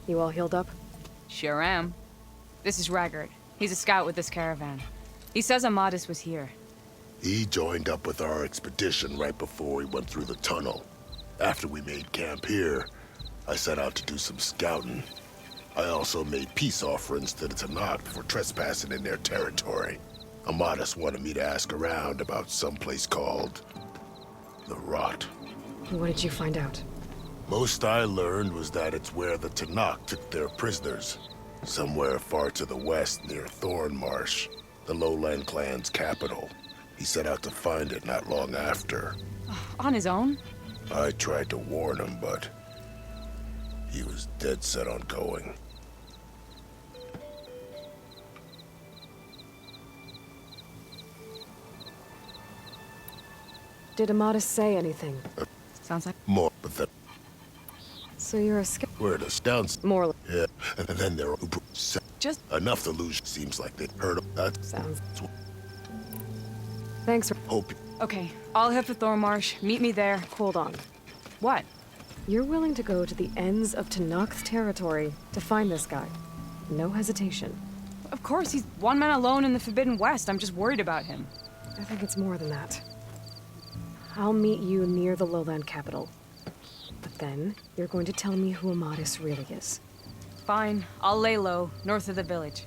You all healed up? Sure am. This is Raggart. He's a scout with this caravan. He says Amadis was here. He joined up with our expedition right before we went through the tunnel. After we made camp here, I set out to do some scouting. I also made peace offerings to the Tenakth for trespassing in their territory. Amadis wanted me to ask around about some place called the Rot. What did you find out? Most I learned was that it's where the Tenakth took their prisoners. Somewhere far to the west near Thornmarsh, the lowland clan's capital. He set out to find it not long after. On his own? I tried to warn him, but he was dead set on going. Did Amadis say anything? Sounds like... More, but then So you're a scout? where the downs. More. Yeah, and then there were Just... enough to lose. Seems like they heard of that. Sounds... Thanks for... Hope Okay, I'll head for Thornmarsh. Meet me there. Hold on. What? You're willing to go to the ends of Tenakth territory to find this guy. No hesitation. Of course, he's one man alone in the Forbidden West. I'm just worried about him. I think it's more than that. I'll meet you near the lowland capital. But then, you're going to tell me who Amadis really is. Fine, I'll lay low, north of the village.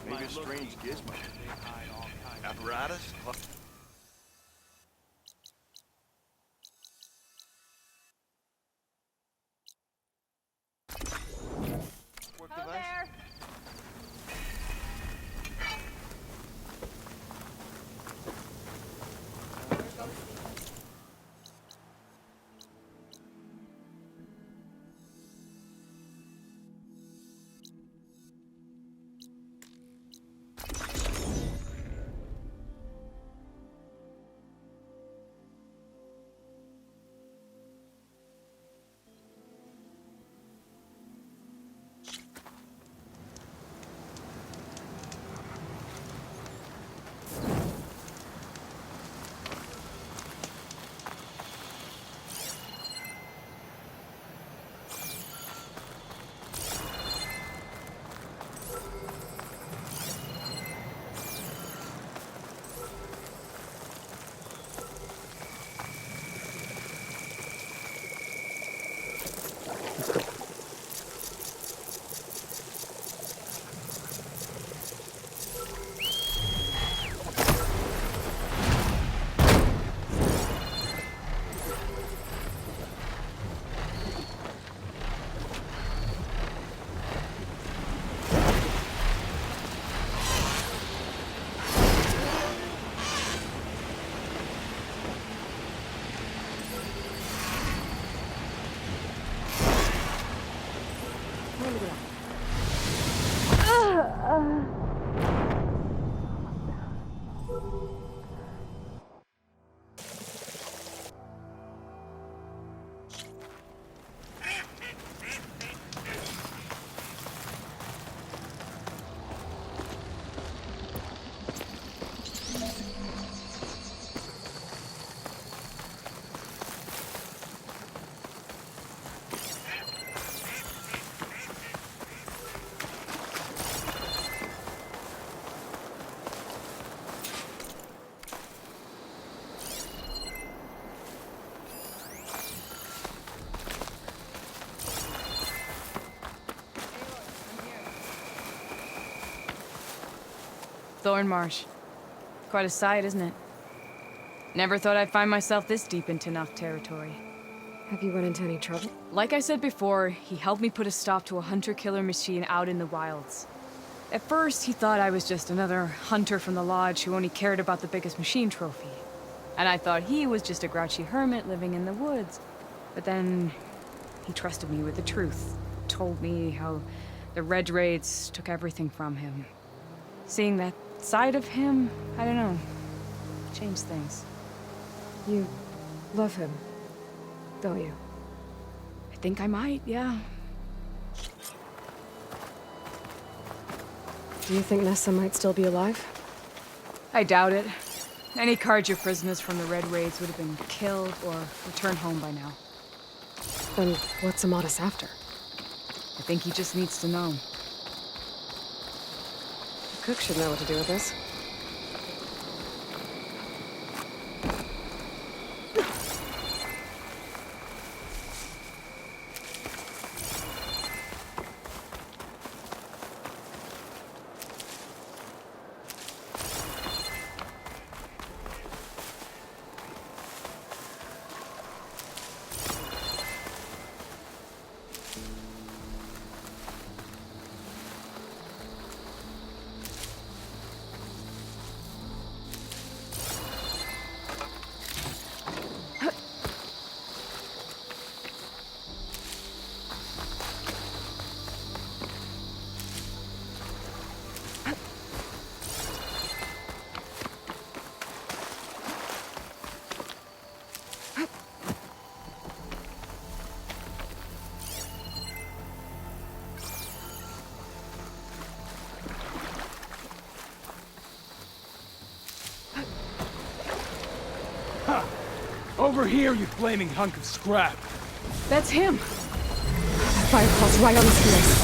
Maybe a strange gizmo. Apparatus? Work device? Thornmarsh. Quite a sight, isn't it? Never thought I'd find myself this deep in Tenakth territory. Have you run into any trouble? Like I said before, he helped me put a stop to a hunter-killer machine out in the wilds. At first, he thought I was just another hunter from the lodge who only cared about the biggest machine trophy. And I thought he was just a grouchy hermit living in the woods. But then, he trusted me with the truth. Told me how the Red Raids took everything from him. Seeing that side of him, I don't know, changed things. You love him, don't you? I think I might, yeah. Do you think Nessa might still be alive? I doubt it. Any Carja prisoners from the Red Raids would have been killed or returned home by now. Then what's Amatis after? I think he just needs to know. The cook should know what to do with this. Over here, you flaming hunk of scrap! That's him! Firefall's right on his heels.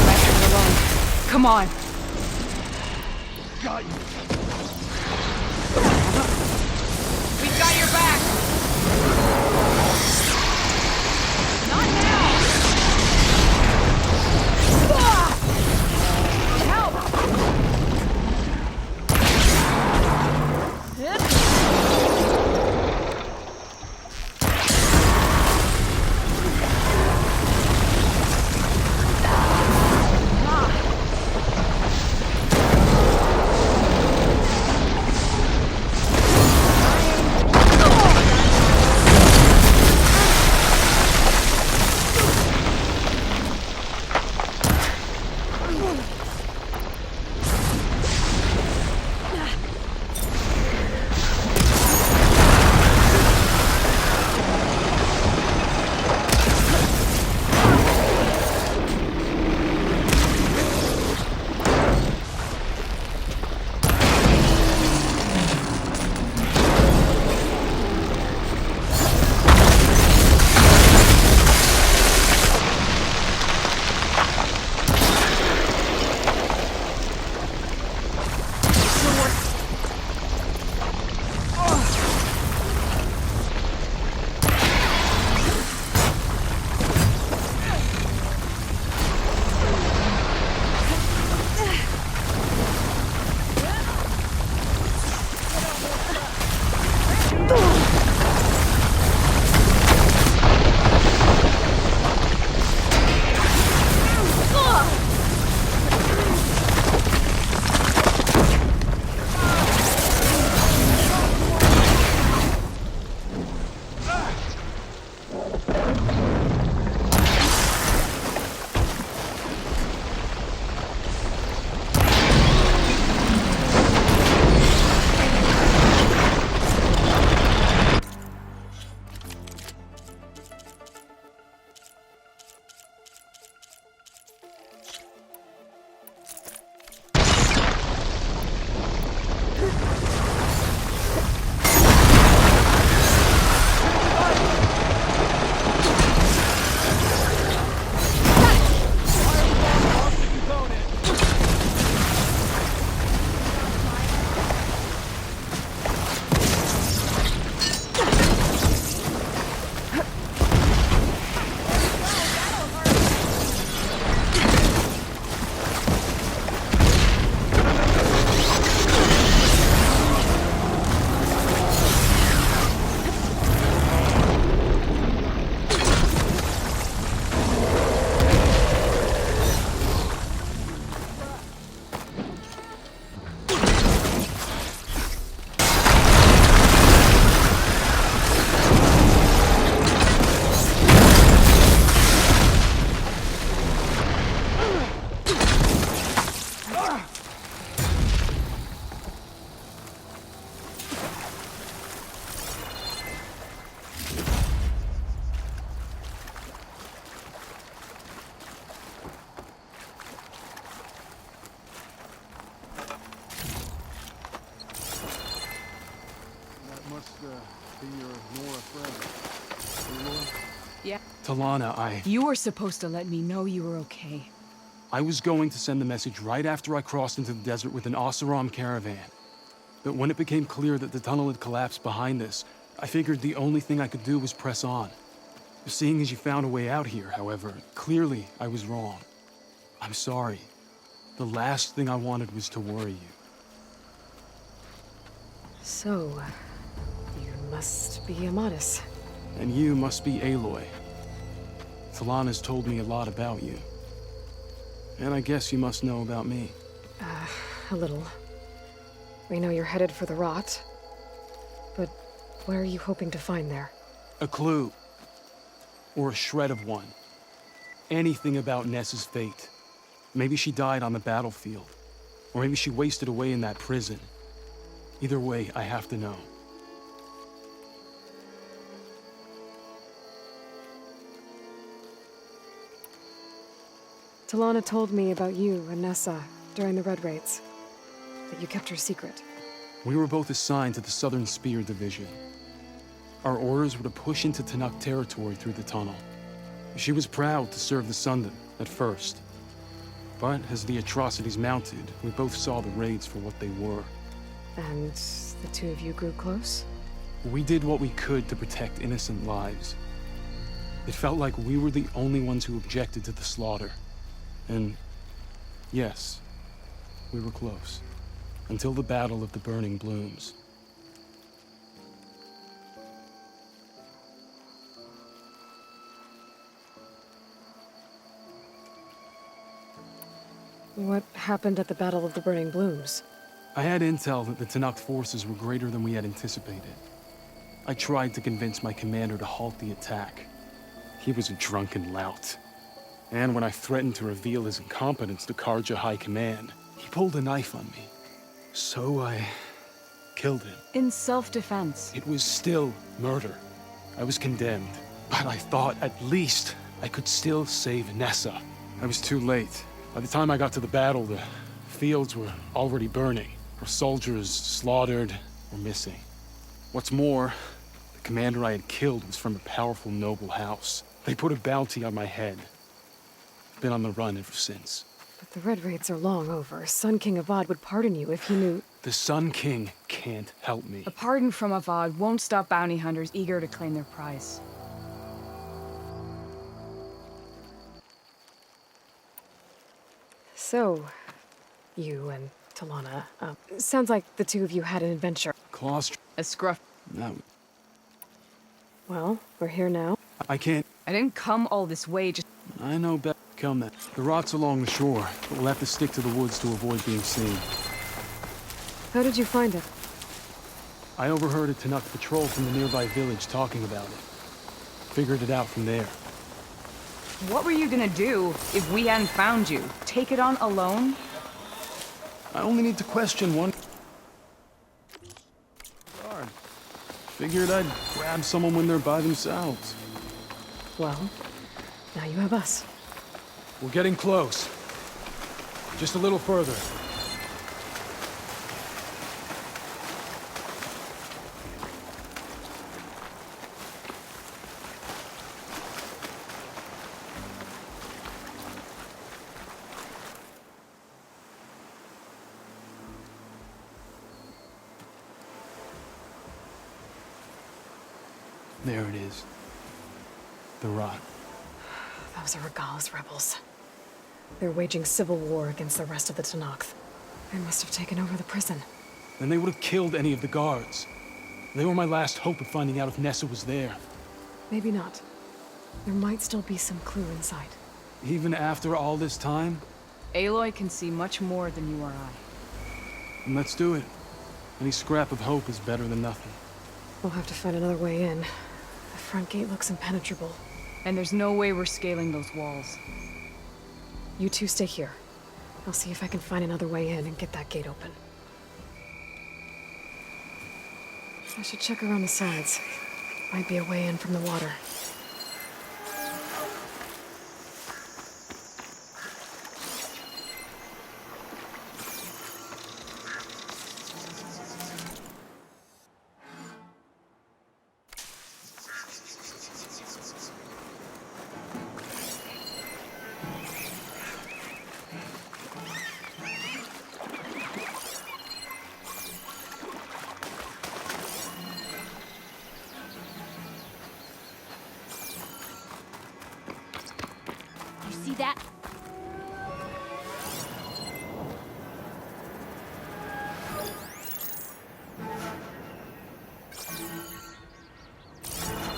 Left him alone. Come on! Got you! We've got your back! Not now! Help! Yeah. Talana, You were supposed to let me know you were okay. I was going to send the message right after I crossed into the desert with an Oseram caravan. But when it became clear that the tunnel had collapsed behind us, I figured the only thing I could do was press on. Seeing as you found a way out here, however, clearly I was wrong. I'm sorry. The last thing I wanted was to worry you. So, you must be Amadis. And you must be Aloy. Talana's told me a lot about you. And I guess you must know about me. A little. We know you're headed for the rot. But what are you hoping to find there? A clue. Or a shred of one. Anything about Ness's fate. Maybe she died on the battlefield. Or maybe she wasted away in that prison. Either way, I have to know. Talana told me about you and Nessa during the Red Raids. That you kept her secret. We were both assigned to the Southern Spear Division. Our orders were to push into Tenakth territory through the tunnel. She was proud to serve the Sundom at first. But as the atrocities mounted, we both saw the raids for what they were. And the two of you grew close? We did what we could to protect innocent lives. It felt like we were the only ones who objected to the slaughter. And yes, we were close. Until the Battle of the Burning Blooms. What happened at the Battle of the Burning Blooms? I had intel that the Tenakth forces were greater than we had anticipated. I tried to convince my commander to halt the attack. He was a drunken lout. And when I threatened to reveal his incompetence to Karja High Command, he pulled a knife on me. So I killed him. In self-defense. It was still murder. I was condemned, but I thought at least I could still save Nessa. I was too late. By the time I got to the battle, the fields were already burning. Our soldiers slaughtered or missing. What's more, the commander I had killed was from a powerful noble house. They put a bounty on my head. Been on the run ever since. But the Red Raids are long over. Sun King Avad would pardon you if he knew... The Sun King can't help me. A pardon from Avad won't stop bounty hunters eager to claim their prize. So, you and Talana, sounds like the two of you had an adventure. Claustr... A scruff. No, Well, we're here now. I can't... I didn't come all this way just... I know better come then. The rot's along the shore, but we'll have to stick to the woods to avoid being seen. How did you find it? I overheard a Tenakth patrol from the nearby village talking about it. Figured it out from there. What were you gonna do if we hadn't found you? Take it on alone? I only need to question one. Guard. Figured I'd grab someone when they're by themselves. Well, now you have us. We're getting close. Just a little further. There it is. The rot. Those are Regal's rebels. They're waging civil war against the rest of the Tenakth. They must have taken over the prison. Then they would have killed any of the guards. They were my last hope of finding out if Nessa was there. Maybe not. There might still be some clue inside. Even after all this time? Aloy can see much more than you or I. Then let's do it. Any scrap of hope is better than nothing. We'll have to find another way in. The front gate looks impenetrable. And there's no way we're scaling those walls. You two stay here. I'll see if I can find another way in and get that gate open. I should check around the sides. Might be a way in from the water. see that?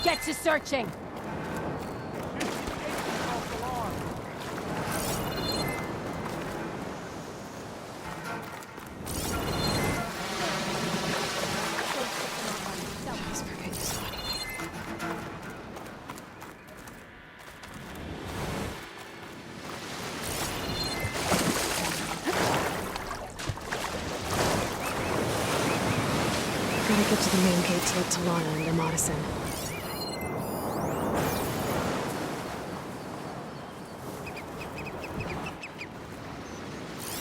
Get to searching! Gotta get to the main gate to let Talana and Amades in.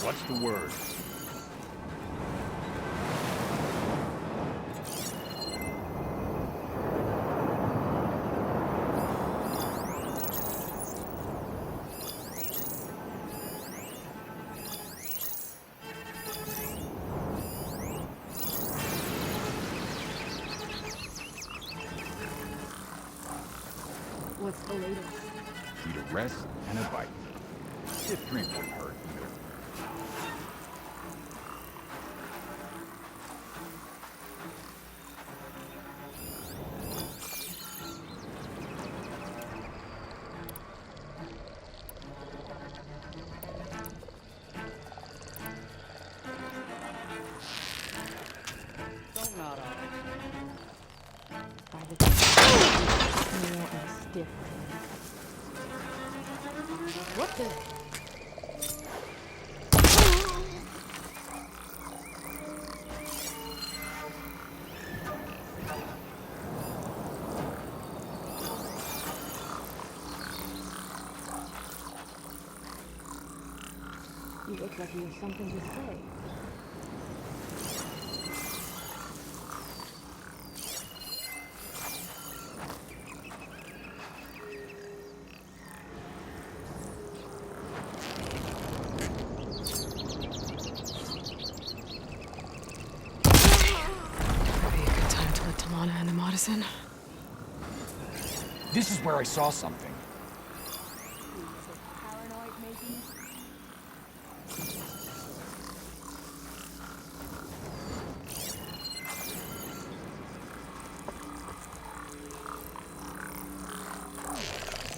What's the word? What's the latest? Need a rest and a bite. This drink won't hurt. Don't nod off. By the smell and stiff. What the? You look like you have something to say. Probably a good time to let Talana and Amades in. This is where I saw something. Paranoid, maybe?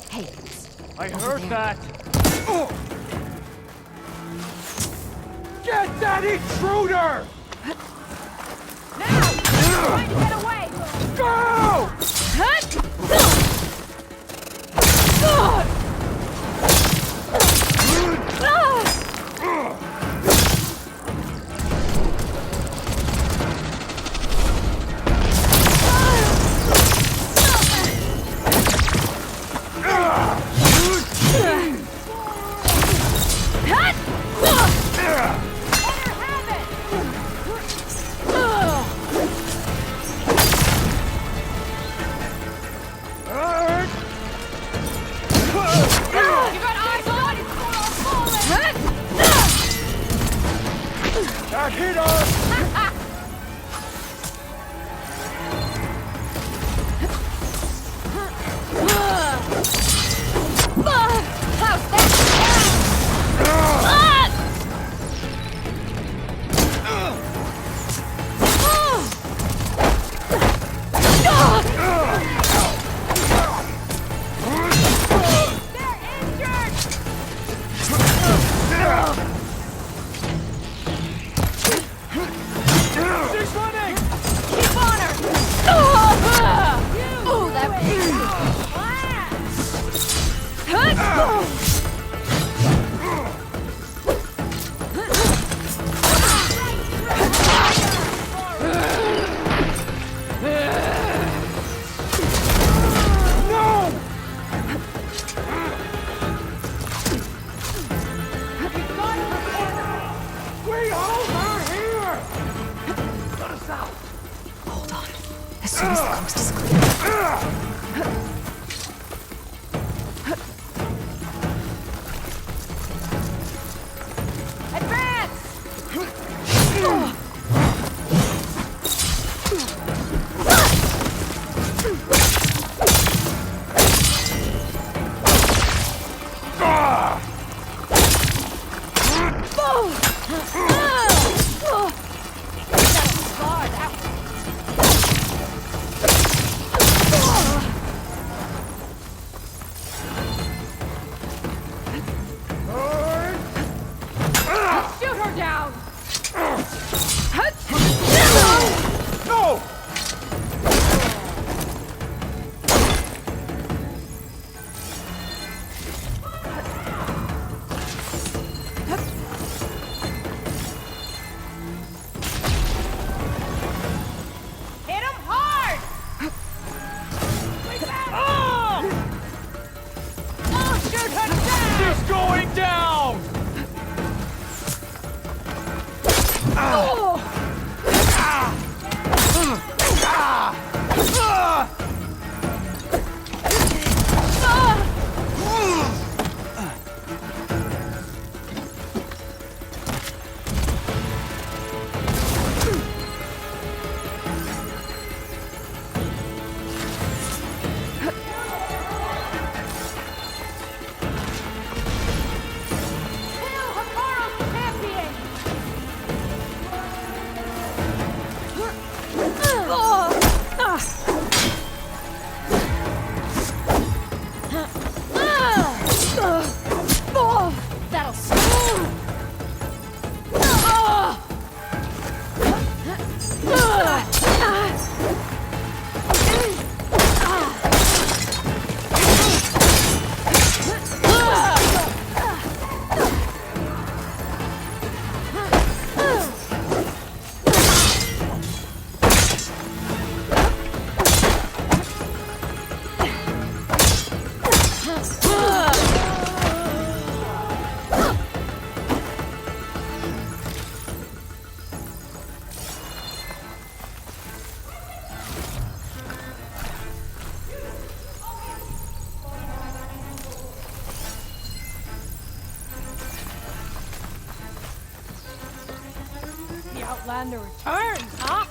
Hey, I heard that! Get that intruder! now! Trying to get away! Go! You got eyes on it! That hit us! How's that? Outlander returns, huh?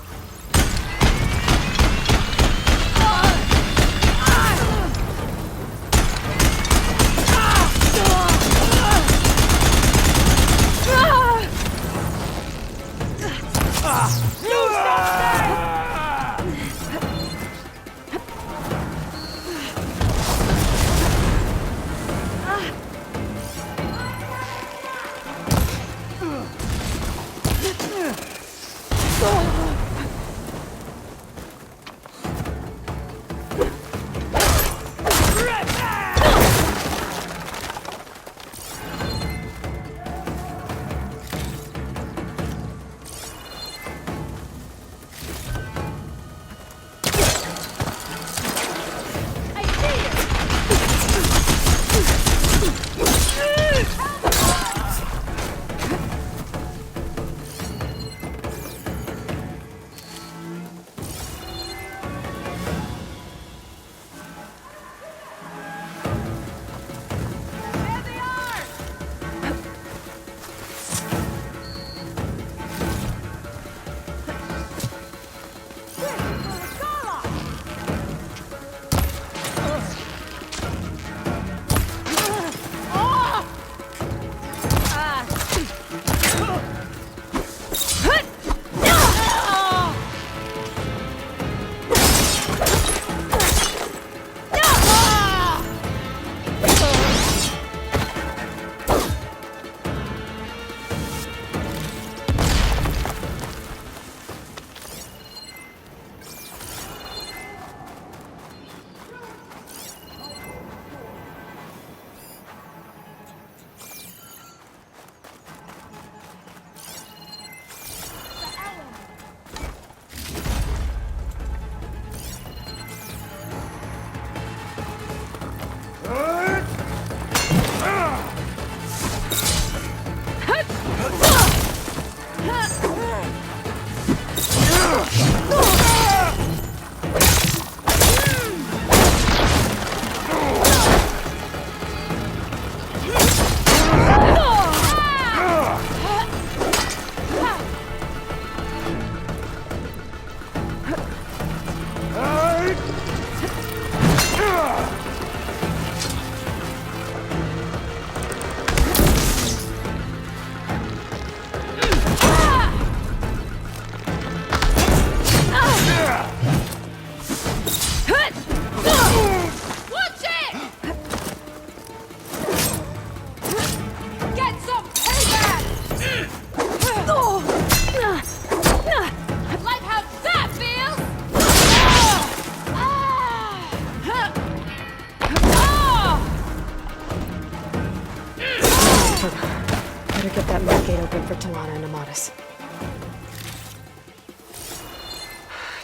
Better get that main gate open for Talana and Amatis.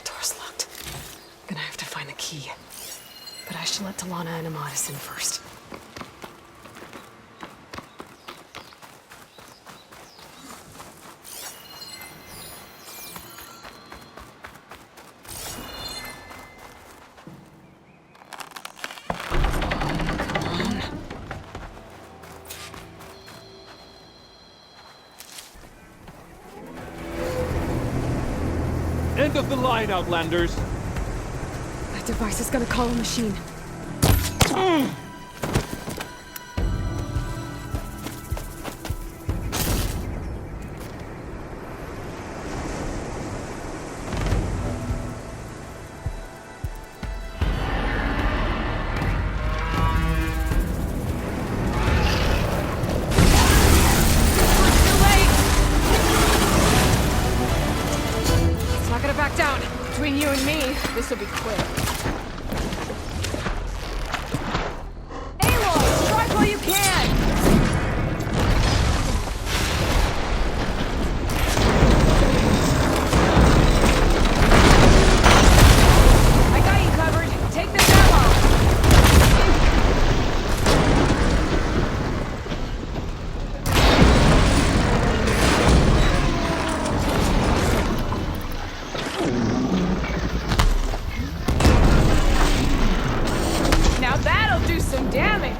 Door's locked. Gonna have to find the key. But I should let Talana and Amatis in first. End of the line, Outlanders! That device is gonna call a machine. Between you and me, this'll be quick. Aloy, strike while you can! I got you covered. Take this ammo! Now that'll do some damage!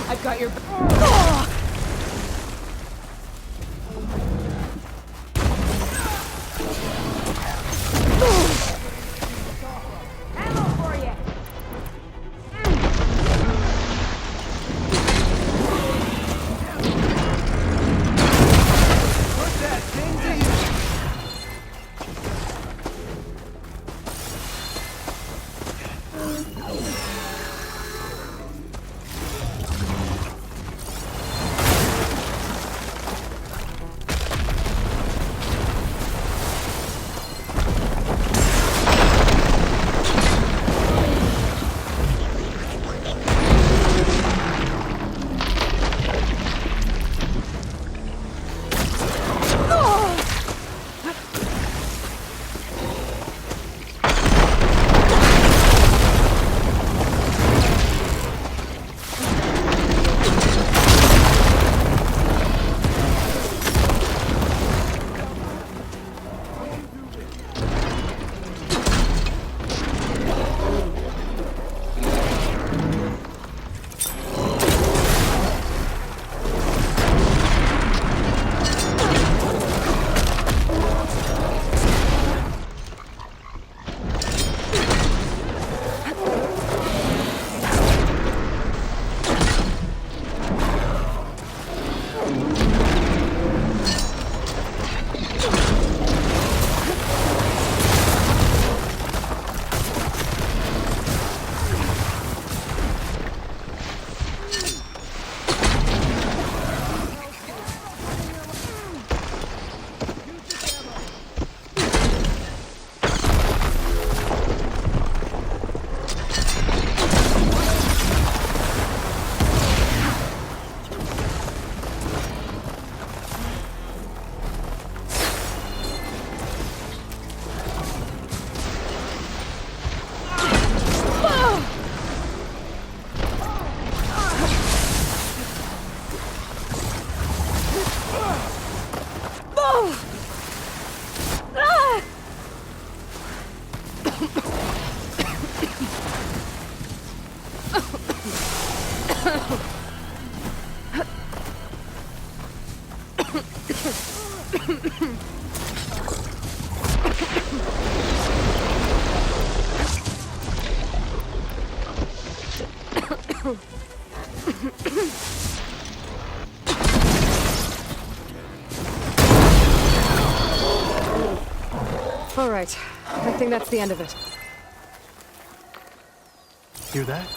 I've got your... Ammo for you! All right. I think that's the end of it. Hear that?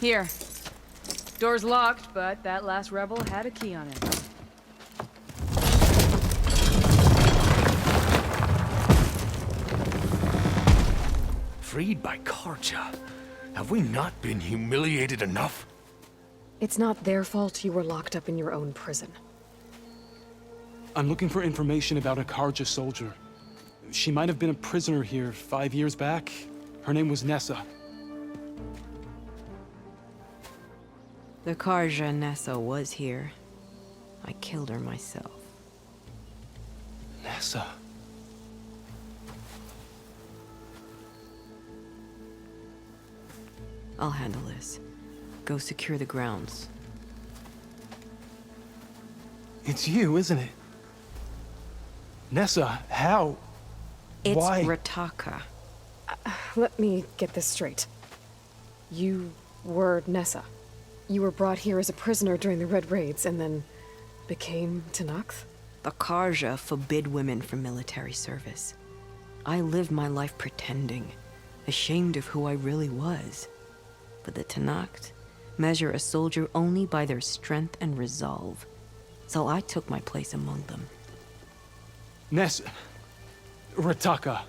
Here. Door's locked, but that last rebel had a key on it. Freed by Karja? Have we not been humiliated enough? It's not their fault you were locked up in your own prison. I'm looking for information about a Karja soldier. She might have been a prisoner here 5 years back. Her name was Nessa. The Karja Nessa was here. I killed her myself. Nessa. I'll handle this. Go secure the grounds. It's you, isn't it? Nessa, how? It's Why? Rataka. Let me get this straight. You were Nessa. You were brought here as a prisoner during the Red Raids and then became Tenakth? The Karja forbid women from military service. I lived my life pretending, ashamed of who I really was. But the Tenakth measure a soldier only by their strength and resolve. So I took my place among them. Nessa. Rataka.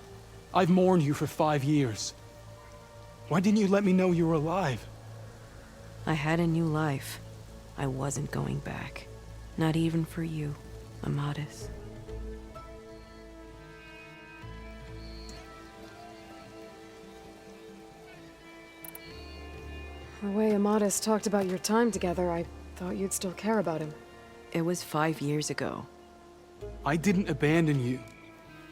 I've mourned you for 5 years. Why didn't you let me know you were alive? I had a new life. I wasn't going back. Not even for you, Amadis. The way Amadis talked about your time together, I thought you'd still care about him. It was 5 years ago. I didn't abandon you.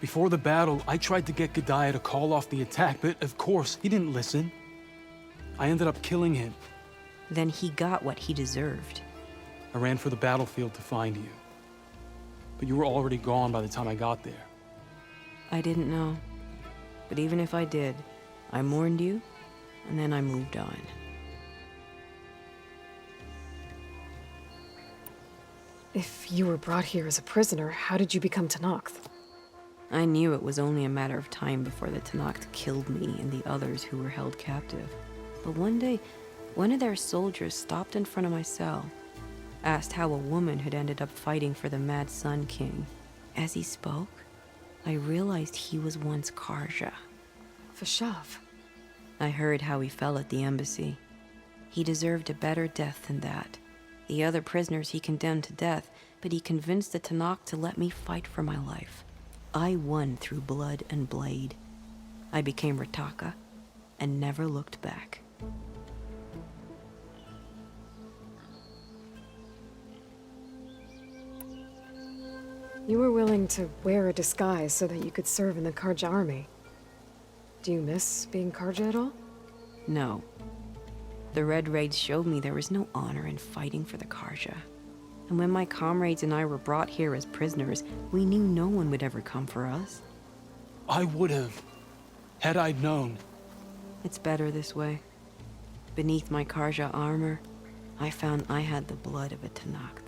Before the battle, I tried to get G'daiah to call off the attack, but of course, he didn't listen. I ended up killing him. Then he got what he deserved. I ran for the battlefield to find you. But you were already gone by the time I got there. I didn't know. But even if I did, I mourned you, and then I moved on. If you were brought here as a prisoner, how did you become Tenakth? I knew it was only a matter of time before the Tenakth killed me and the others who were held captive. But one day, one of their soldiers stopped in front of my cell, asked how a woman had ended up fighting for the Mad Sun King. As he spoke, I realized he was once Karja. Vashav. I heard how he fell at the embassy. He deserved a better death than that. The other prisoners he condemned to death, but he convinced the Tenakth to let me fight for my life. I won through blood and blade. I became Rataka and never looked back. You were willing to wear a disguise so that you could serve in the Karja army. Do you miss being Karja at all? No. The Red Raids showed me there was no honor in fighting for the Karja. And when my comrades and I were brought here as prisoners, we knew no one would ever come for us. I would have, had I known. It's better this way. Beneath my Karja armor, I found I had the blood of a Tenakth.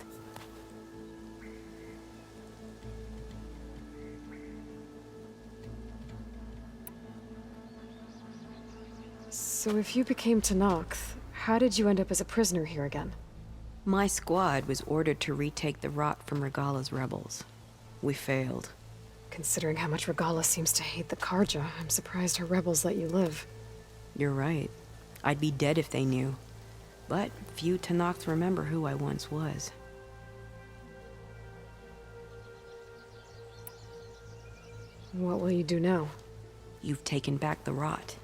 So if you became Tenakth, how did you end up as a prisoner here again? My squad was ordered to retake the rot from Regala's rebels. We failed. Considering how much Regala seems to hate the Karja, I'm surprised her rebels let you live. You're right. I'd be dead if they knew. But few Tenakth remember who I once was. What will you do now? You've taken back the rot.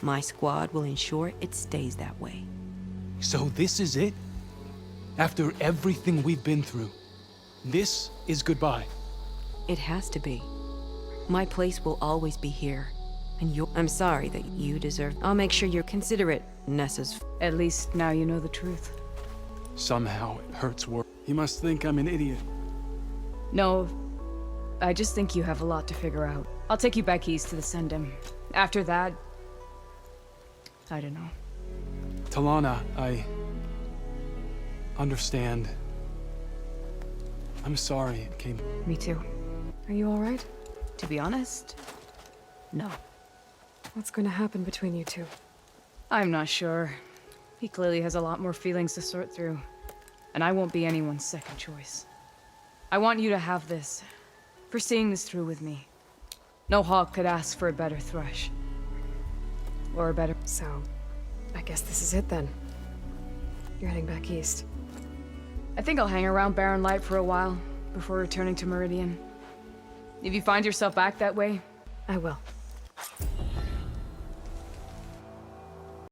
My squad will ensure it stays that way. So this is it? After everything we've been through, this is goodbye. It has to be. My place will always be here. And I'm sorry that you deserve... I'll make sure you're considerate, Nessa's... At least now you know the truth. Somehow it hurts worse. You must think I'm an idiot. No, I just think you have a lot to figure out. I'll take you back east to the Sendem. After that... I don't know. Talana, I... understand. I'm sorry it came... Me too. Are you alright? To be honest, no. What's going to happen between you two? I'm not sure. He clearly has a lot more feelings to sort through. And I won't be anyone's second choice. I want you to have this. For seeing this through with me. No hawk could ask for a better thrush. Or a better... So, I guess this is it then. You're heading back east. I think I'll hang around Barren Light for a while. before returning to Meridian. If you find yourself back that way, I will.